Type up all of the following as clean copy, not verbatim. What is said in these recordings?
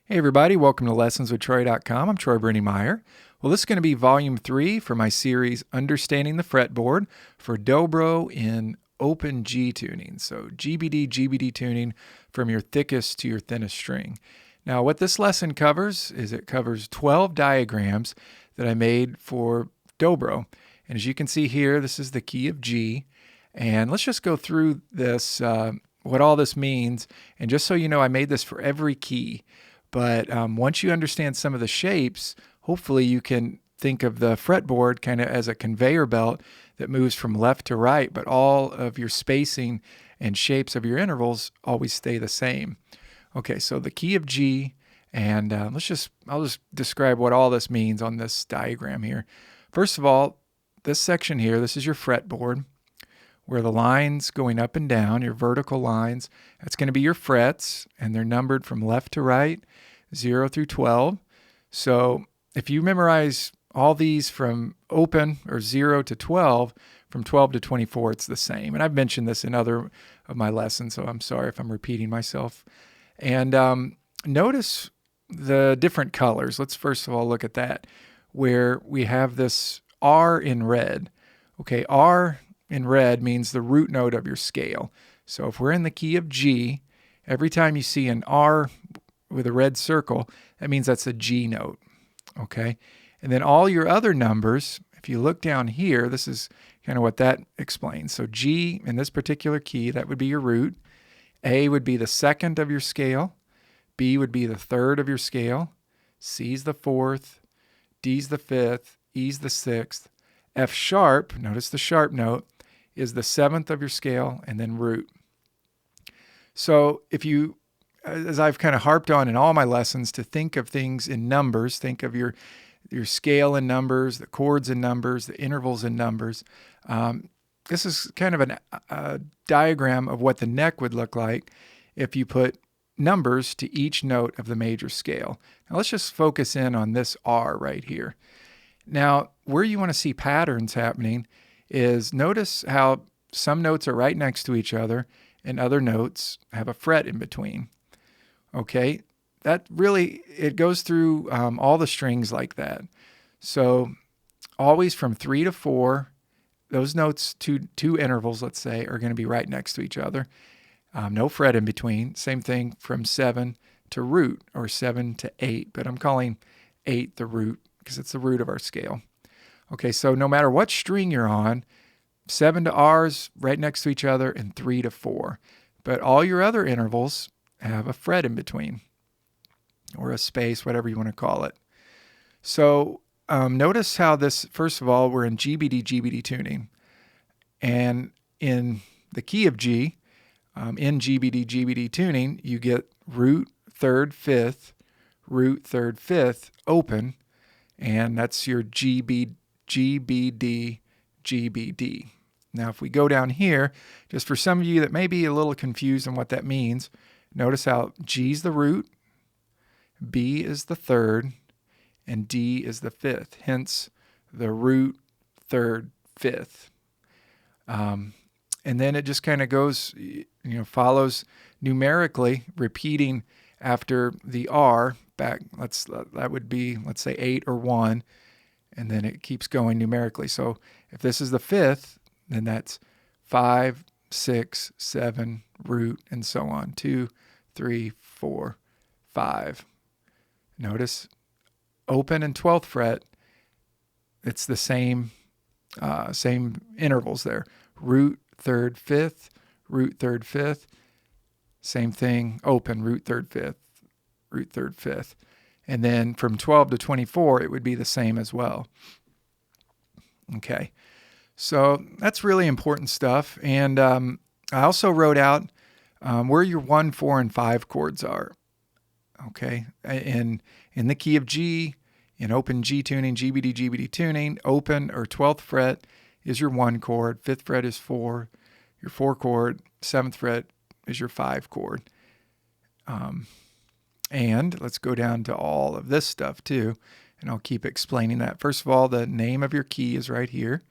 Hey everybody, welcome to lessonswithtroy.com. I'm Troy Brenningmeyer. Well, this is going to be volume 3 for my series Understanding the Fretboard for Dobro in open G tuning. So GBD tuning from your thickest to your thinnest string. Now what this lesson covers is it covers 12 diagrams that I made for Dobro. And as you can see here, this is the key of G. And let's just go through this, what all this means. And just so you know, I made this for every key. But once you understand some of the shapes, hopefully you can think of the fretboard kind of as a conveyor belt that moves from left to right, but all of your spacing and shapes of your intervals always stay the same. Okay, so the key of G, and I'll just describe what all this means on this diagram here. First of all, this section here, this is your fretboard, where the lines going up and down, your vertical lines, that's going to be your frets, and they're numbered from left to right, 0 through 12. So if you memorize all these from open, or 0 to 12, from 12 to 24, it's the same. And I've mentioned this in other of my lessons, so I'm sorry if I'm repeating myself. And notice the different colors. Let's first of all look at that, where we have this R in red. Okay, R in red means the root note of your scale. So if we're in the key of G, every time you see an R with a red circle, that means that's a G note. Okay, and then all your other numbers, if you look down here, this is kind of what that explains. So G in this particular key, that would be your root. A would be the second of your scale. B would be the third of your scale. C's the fourth. D's the fifth. E's the sixth. F sharp, notice the sharp note, is the seventh of your scale, and then root. So if you, as I've kind of harped on in all my lessons, to think of things in numbers, think of your scale in numbers, the chords in numbers, the intervals in numbers. This is kind of a diagram of what the neck would look like if you put numbers to each note of the major scale. Now let's just focus in on this R right here. Now, where you want to see patterns happening is notice how some notes are right next to each other and other notes have a fret in between. Okay, that really, it goes through all the strings like that. So always from 3 to 4, those notes, two intervals, let's say, are going to be right next to each other. No fret in between. Same thing from 7 to root, or 7 to 8, but I'm calling 8 the root because it's the root of our scale. Okay, so no matter what string you're on, 7 to R's right next to each other, and 3 to 4. But all your other intervals have a fret in between, or a space, whatever you want to call it. So notice how this, first of all, we're in GBD tuning. And in the key of G, in GBD tuning, you get root, third, fifth, root, third, fifth, open, and that's your GBD. Now, if we go down here, just for some of you that may be a little confused on what that means, notice how G's the root, B is the third, and D is the fifth, hence the root, third, fifth. And then it just kind of goes, follows numerically, repeating after the R back. That would be, let's say 8 or 1, and then it keeps going numerically. So if this is the fifth, then that's 5, 6, 7, root, and so on. 2, 3, 4, 5. Notice open and 12th fret, it's the same intervals there. Root, third, fifth, root, third, fifth. Same thing, open, root, third, fifth, root, third, fifth. And then from 12 to 24, it would be the same as well. Okay, so that's really important stuff. And I also wrote out where your 1, 4, and 5 chords are. Okay, in the key of G, in open G tuning, GBD tuning, open or 12th fret is your 1 chord, 5th fret is 4, your 4 chord, 7th fret is your 5 chord. And let's go down to all of this stuff too, and I'll keep explaining that. First of all, the name of your key is right here.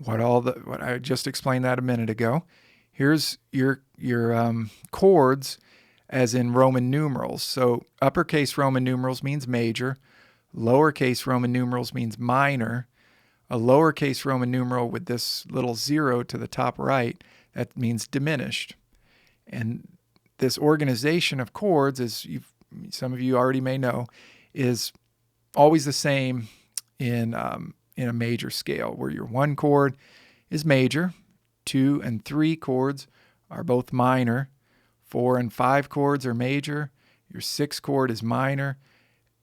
What I just explained that a minute ago. Here's your chords as in Roman numerals. So uppercase Roman numerals means major, lowercase Roman numerals means minor. A lowercase Roman numeral with this little 0 to the top right, that means diminished. And this organization of chords, as some of you already may know, is always the same in a major scale, where your 1 chord is major, 2 and 3 chords are both minor, 4 and 5 chords are major, your 6 chord is minor,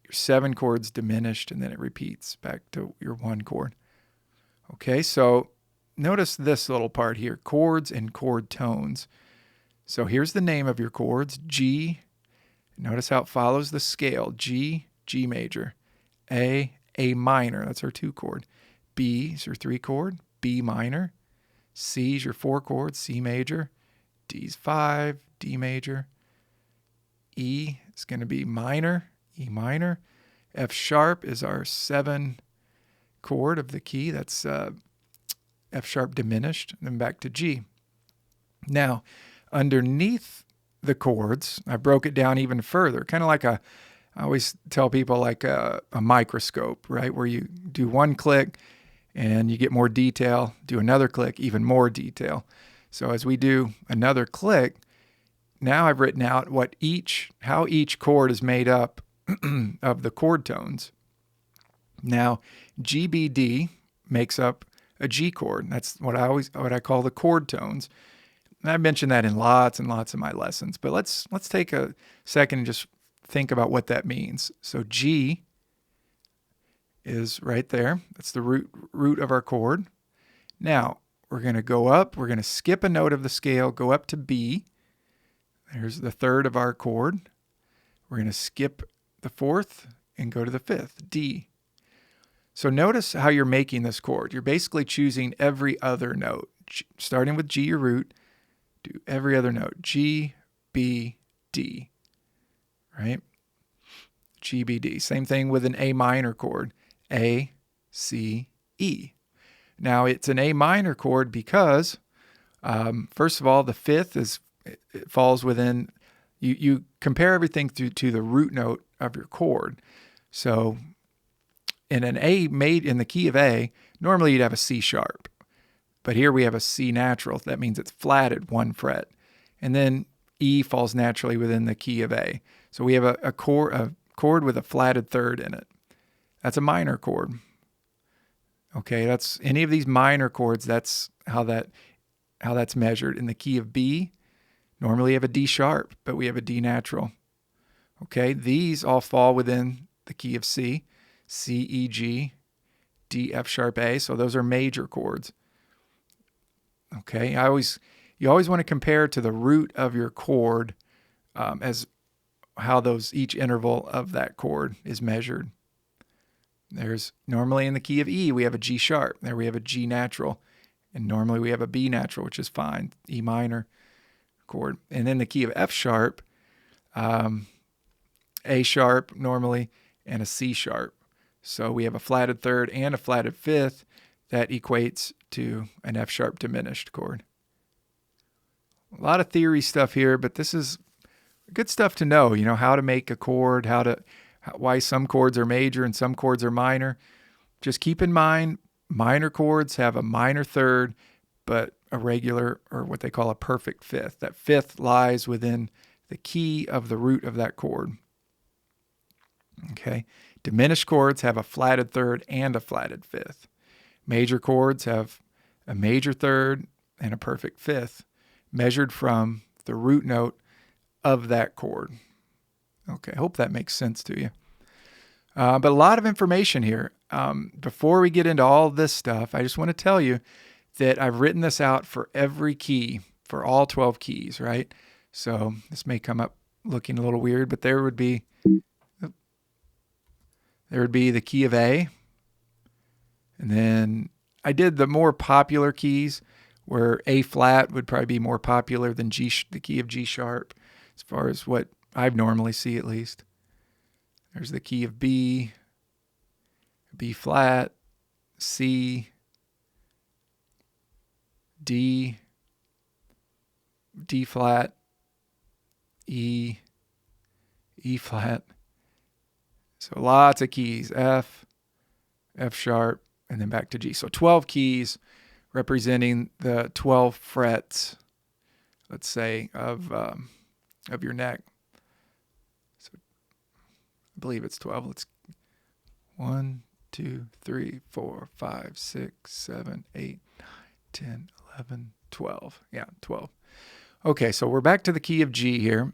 your 7 chord's diminished, and then it repeats back to your 1 chord. Okay, so notice this little part here, chords and chord tones. So here's the name of your chords, G. Notice how it follows the scale, G, G major, A minor, that's our 2 chord. B is your 3 chord, B minor. C is your 4 chord, C major. D's 5, D major. E is going to be minor, E minor. F sharp is our 7 chord of the key, that's F sharp diminished, and then back to G. Now, underneath the chords, I broke it down even further, kind of like I always tell people like a microscope, right? Where you do 1 click and you get more detail, do another click, even more detail. So as we do another click, now I've written out how each chord is made up of the chord tones. Now, GBD makes up a G chord. That's what I call the chord tones. And I've mentioned that in lots and lots of my lessons, but let's take a second and just think about what that means. So G is right there. That's the root of our chord. Now, we're going to go up. We're going to skip a note of the scale, go up to B. There's the 3rd of our chord. We're going to skip the 4th and go to the 5th, D. So notice how you're making this chord. You're basically choosing every other note. Starting with G, your root, do every other note. G, B, D, right? G, B, D. Same thing with an A minor chord. A, C, E. Now it's an A minor chord because, first of all, the 5th it falls within, you compare everything to the root note of your chord. So in an A made in the key of A, normally you'd have a C sharp. But here we have a C natural. That means it's flatted 1 fret. And then E falls naturally within the key of A. So we have a chord with a flatted 3rd in it. That's a minor chord. Okay, that's any of these minor chords, that's how that's measured. In the key of B, normally you have a D sharp, but we have a D natural. Okay, these all fall within the key of C, C, E, G, D, F sharp, A. So those are major chords. Okay, you always want to compare to the root of your chord as how each interval of that chord is measured. There's normally in the key of E, we have a G sharp. There we have a G natural. And normally we have a B natural, which is fine, E minor chord. And then the key of F sharp, A sharp normally, and a C sharp. So we have a flatted 3rd and a flatted 5th that equates to an F sharp diminished chord. A lot of theory stuff here, but this is good stuff to know, how to make a chord, why some chords are major and some chords are minor. Just keep in mind, minor chords have a minor 3rd, but a regular, or what they call a perfect 5th. That 5th lies within the key of the root of that chord. Okay. Diminished chords have a flatted 3rd and a flatted 5th. Major chords have a major 3rd and a perfect 5th, measured from the root note of that chord. Okay, I hope that makes sense to you. But a lot of information here. Before we get into all this stuff, I just want to tell you that I've written this out for every key, for all 12 keys, right? So this may come up looking a little weird, but there would be the key of A. And then I did the more popular keys where A flat would probably be more popular than the key of G sharp, as far as what I normally see at least. There's the key of B, B flat, C, D, D flat, E, E flat. So lots of keys, F, F sharp, and then back to G. So 12 keys representing the 12 frets, let's say, of your neck. So I believe it's 12. Let's 1, 2, 3, 4, 5, 6, 7, 8, 9, 10, 11, 12. Yeah, 12. Okay, so we're back to the key of G here.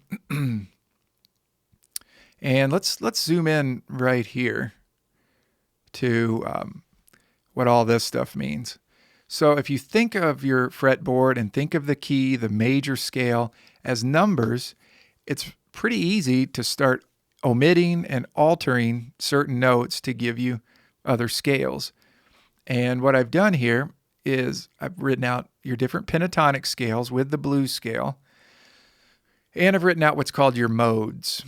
And let's zoom in right here to what all this stuff means. So if you think of your fretboard and think of the key, the major scale, as numbers, it's pretty easy to start omitting and altering certain notes to give you other scales. And what I've done here is I've written out your different pentatonic scales with the blues scale, and I've written out what's called your modes.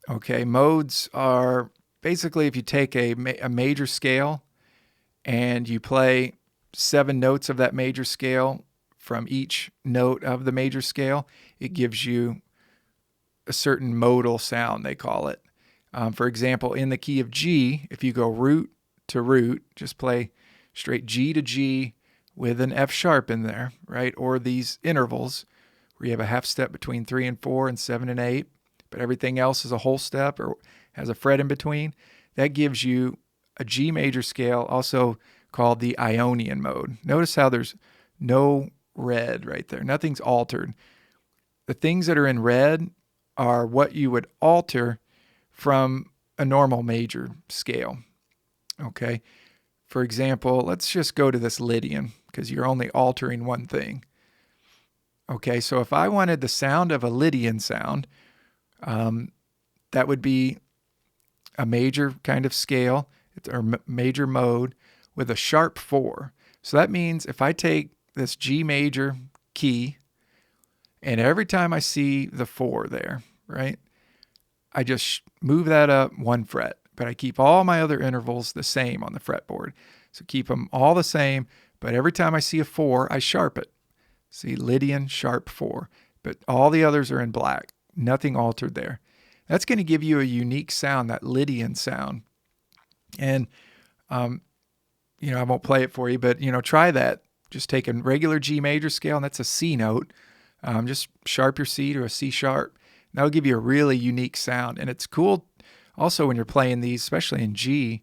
Okay, modes are basically if you take a major scale and you play 7 notes of that major scale from each note of the major scale, it gives you a certain modal sound, they call it. For example, in the key of G, if you go root to root, just play straight G to G with an F sharp in there, right? Or these intervals where you have a half step between 3 and 4 and 7 and 8, but everything else is a whole step or has a fret in between. That gives you a G major scale, also called the Ionian mode. Notice how there's no red right there. Nothing's altered. The things that are in red are what you would alter from a normal major scale. Okay. For example, let's just go to this Lydian because you're only altering one thing. Okay, so if I wanted the sound of a Lydian sound, that would be a major kind of scale or major mode with a sharp 4. So that means if I take this G major key and every time I see the 4 there, right, I just move that up 1 fret, but I keep all my other intervals the same on the fretboard. So keep them all the same, but every time I see a 4, I sharp it. See, Lydian, sharp 4, but all the others are in black. Nothing altered there. That's going to give you a unique sound, that Lydian sound. And, I won't play it for you, but, try that. Just take a regular G major scale, and that's a C note. Just sharp your C to a C sharp. That'll give you a really unique sound. And it's cool also when you're playing these, especially in G,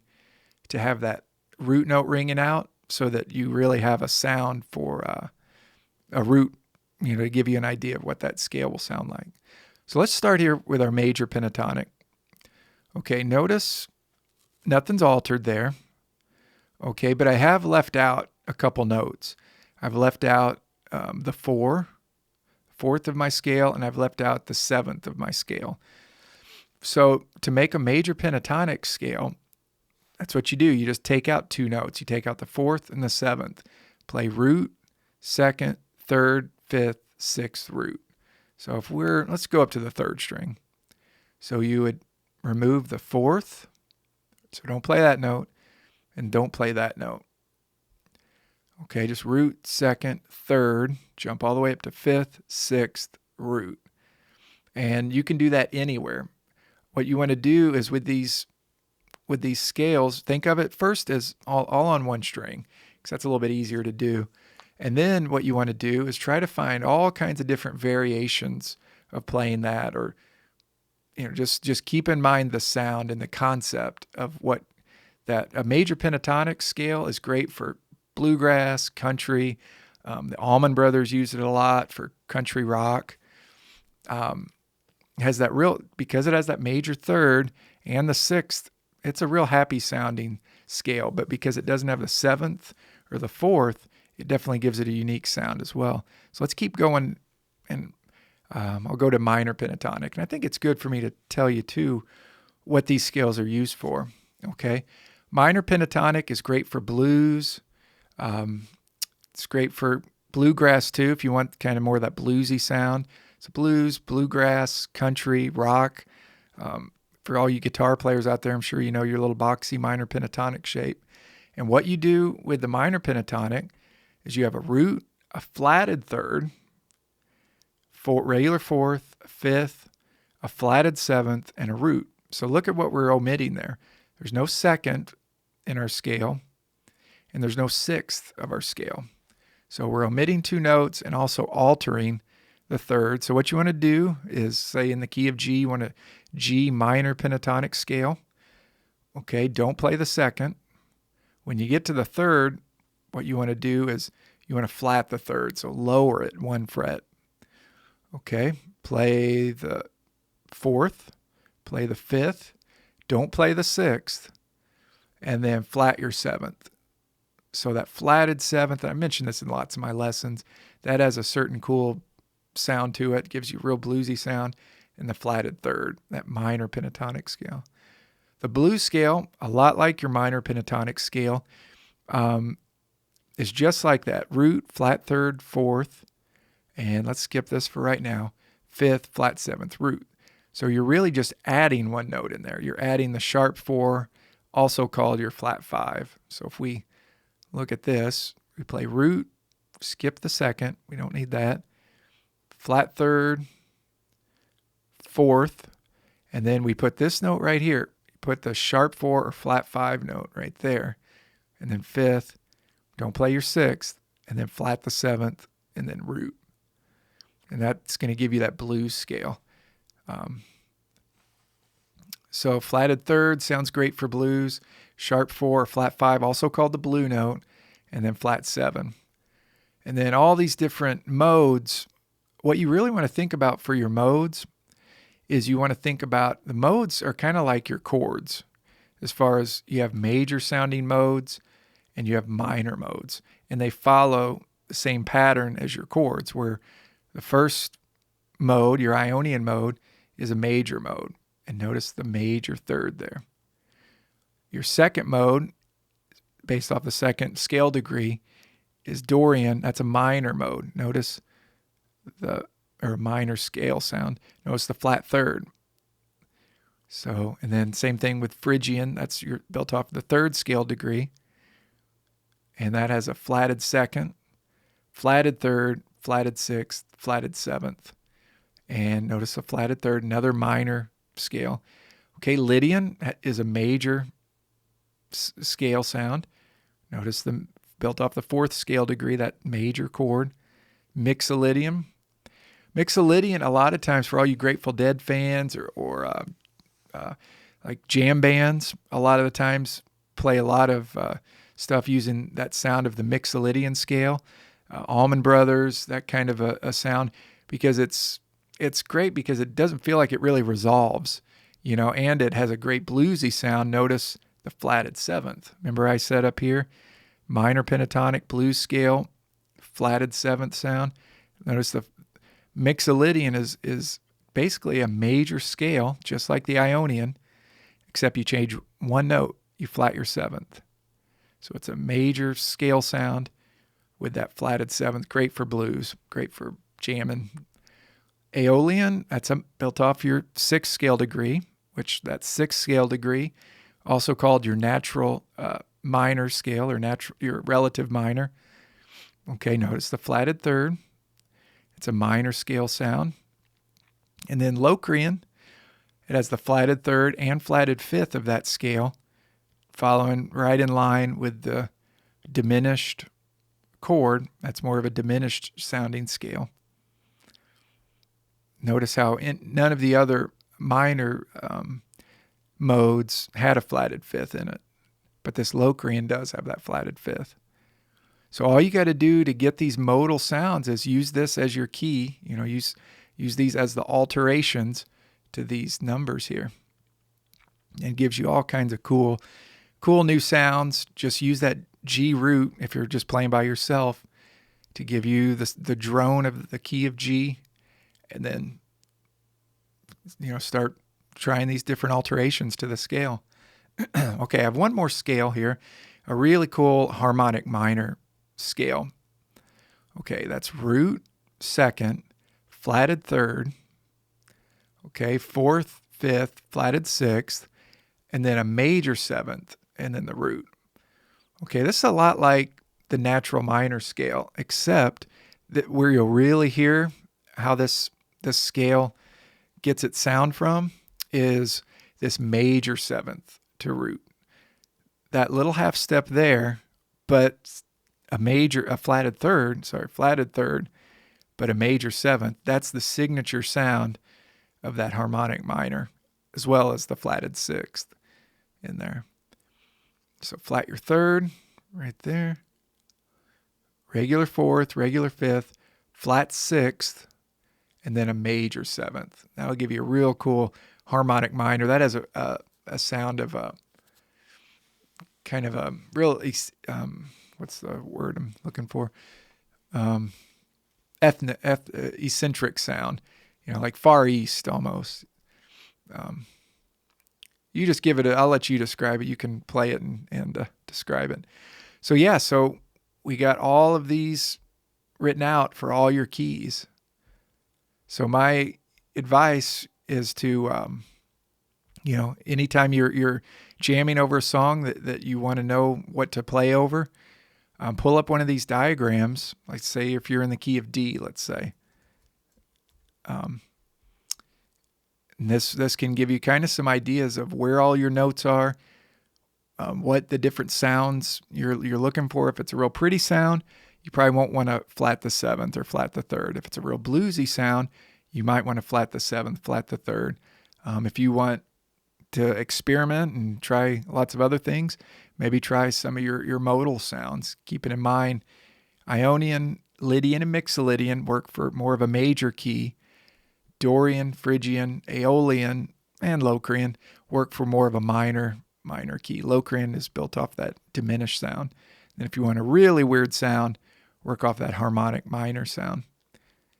to have that root note ringing out so that you really have a sound for a root, to give you an idea of what that scale will sound like. So let's start here with our major pentatonic. Okay, notice nothing's altered there. Okay, but I have left out a couple notes. I've left out the 4th of my scale, and I've left out the 7th of my scale. So to make a major pentatonic scale, that's what you do. You just take out 2 notes. You take out the 4th and the 7th. Play root, 2nd, 3rd, 5th, 6th root. So let's go up to the 3rd string. So you would remove the 4th. So don't play that note and don't play that note. Okay, just root, 2nd, 3rd, jump all the way up to 5th, 6th, root. And you can do that anywhere. What you want to do is with these scales, think of it first as all on one string, because that's a little bit easier to do. And then what you want to do is try to find all kinds of different variations of playing that, or just keep in mind the sound and the concept of what that a major pentatonic scale is great for bluegrass, country. The Allman Brothers use it a lot for country rock. Has that because it has that major 3rd and the 6th, it's a real happy sounding scale. But because it doesn't have the 7th or the 4th, it definitely gives it a unique sound as well. So let's keep going, and I'll go to minor pentatonic. And I think it's good for me to tell you, too, what these scales are used for. Okay, minor pentatonic is great for blues. It's great for bluegrass, too, if you want kind of more of that bluesy sound. So blues, bluegrass, country, rock. For all you guitar players out there, I'm sure you know your little boxy minor pentatonic shape. And what you do with the minor pentatonic is you have a root, a flatted 3rd, regular 4th, 5th, a flatted seventh, and a root. So look at what we're omitting there. There's no second in our scale, and there's no sixth of our scale. So we're omitting 2 notes and also altering the third. So what you want to do is, say in the key of G, you want a G minor pentatonic scale. Okay, don't play the second. When you get to the third, what you want to do is you want to flat the third, so lower it 1 fret. Okay, play the fourth, play the fifth, don't play the sixth, and then flat your seventh. So that flatted seventh, I mentioned this in lots of my lessons, that has a certain cool sound to it, gives you real bluesy sound, and the flatted third, that minor pentatonic scale. The blues scale, a lot like your minor pentatonic scale, is just like that. Root, flat third, fourth, and let's skip this for right now, fifth, flat seventh, root. So you're really just adding 1 note in there. You're adding the sharp 4, also called your flat 5. So if we look at this, we play root, skip the second, we don't need that, flat third, fourth, and then we put this note right here. Put the sharp 4 or flat 5 note right there, and then fifth, don't play your sixth, and then flat the seventh, and then root. And that's going to give you that blues scale. So flatted third sounds great for blues, sharp 4 or flat 5, also called the blue note, and then flat 7. And then all these different modes, what you really want to think about for your modes is you want to think about the modes are kind of like your chords, as far as you have major sounding modes and you have minor modes, and they follow the same pattern as your chords, where the first mode, your Ionian mode, is a major mode, and notice the major third there. Your second mode, based off the second scale degree, is Dorian. That's a minor mode. Notice or minor scale sound. Notice the flat third. So, and then same thing with Phrygian. That's built off the third scale degree. And that has a flatted second, flatted third, flatted sixth, flatted seventh. And notice a flatted third, another minor scale. Okay, Lydian is a major scale sound. Notice built off the fourth scale degree, that major chord. Mixolydian. Mixolydian, a lot of times for all you Grateful Dead fans or like jam bands, a lot of the times play a lot of stuff using that sound of the Mixolydian scale. Allman Brothers, that kind of a sound, because it's great because it doesn't feel like it really resolves, and it has a great bluesy sound. Notice the flatted seventh. Remember I said up here, minor pentatonic blues scale, flatted seventh sound. Notice the Mixolydian is basically a major scale, just like the Ionian, except you change 1 note, you flat your seventh. So it's a major scale sound with that flatted seventh. Great for blues, great for jamming. Aeolian, that's built off your 6th scale degree, which that 6th scale degree, also called your natural minor scale or your relative minor. Okay, notice the flatted third. It's a minor scale sound. And then Locrian, it has the flatted third and flatted fifth of that scale, following right in line with the diminished chord. That's more of a diminished sounding scale. Notice how none of the other minor modes had a flatted fifth in it, but this Locrian does have that flatted fifth. So all you got to do to get these modal sounds is use this as your key. Use these as the alterations to these numbers here. And it gives you all kinds of cool new sounds. Just use that G root if you're just playing by yourself to give you the drone of the key of G, and then start trying these different alterations to the scale. Okay, I have one more scale here, a really cool harmonic minor scale. Okay, that's root second, flatted third, okay, fourth, fifth, flatted sixth, and then a major seventh, and then the root. Okay, this is a lot like the natural minor scale, except that where you'll really hear how this scale gets its sound from is this major seventh to root. That little half step there, but a flatted third, but a major seventh. That's the signature sound of that harmonic minor, as well as the flatted sixth in there. So flat your third right there, regular fourth, regular fifth, flat sixth, and then a major seventh. That'll give you a real cool harmonic minor. That has a sound of a kind of a real, what's the word I'm looking for? Eccentric sound, like Far East almost. You just give it I'll let you describe it. You can play it and describe it. So we got all of these written out for all your keys. So my advice is to, anytime you're jamming over a song that you want to know what to play over, pull up one of these diagrams. Like say if you're in the key of D, let's say. And this can give you kind of some ideas of where all your notes are, what the different sounds you're looking for. If it's a real pretty sound, you probably won't want to flat the seventh or flat the third. If it's a real bluesy sound, you might want to flat the seventh, flat the third. If you want to experiment and try lots of other things, maybe try some of your modal sounds. Keeping in mind, Ionian, Lydian, and Mixolydian work for more of a major key. Dorian, Phrygian, Aeolian, and Locrian work for more of a minor key. Locrian is built off that diminished sound. And if you want a really weird sound, work off that harmonic minor sound.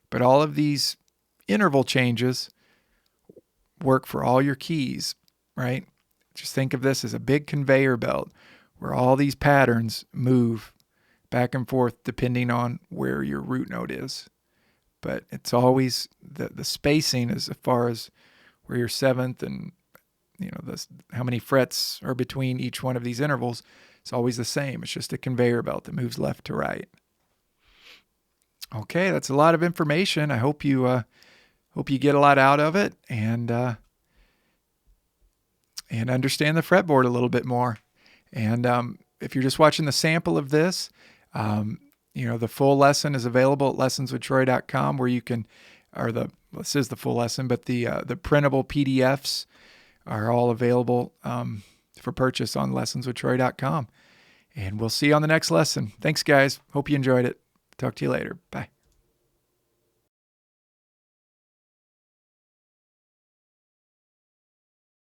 But all of these interval changes work for all your keys, right? Just think of this as a big conveyor belt where all these patterns move back and forth depending on where your root note is. But it's always the spacing as far as where your seventh and how many frets are between each one of these intervals. It's always the same. It's just a conveyor belt that moves left to right. Okay, that's a lot of information. I hope you get a lot out of it and understand the fretboard a little bit more. And if you're just watching the sample of this, the full lesson is available at lessonswithtroy.com where you can, this is the full lesson, but the printable PDFs are all available for purchase on lessonswithtroy.com. And we'll see you on the next lesson. Thanks, guys. Hope you enjoyed it. Talk to you later. Bye.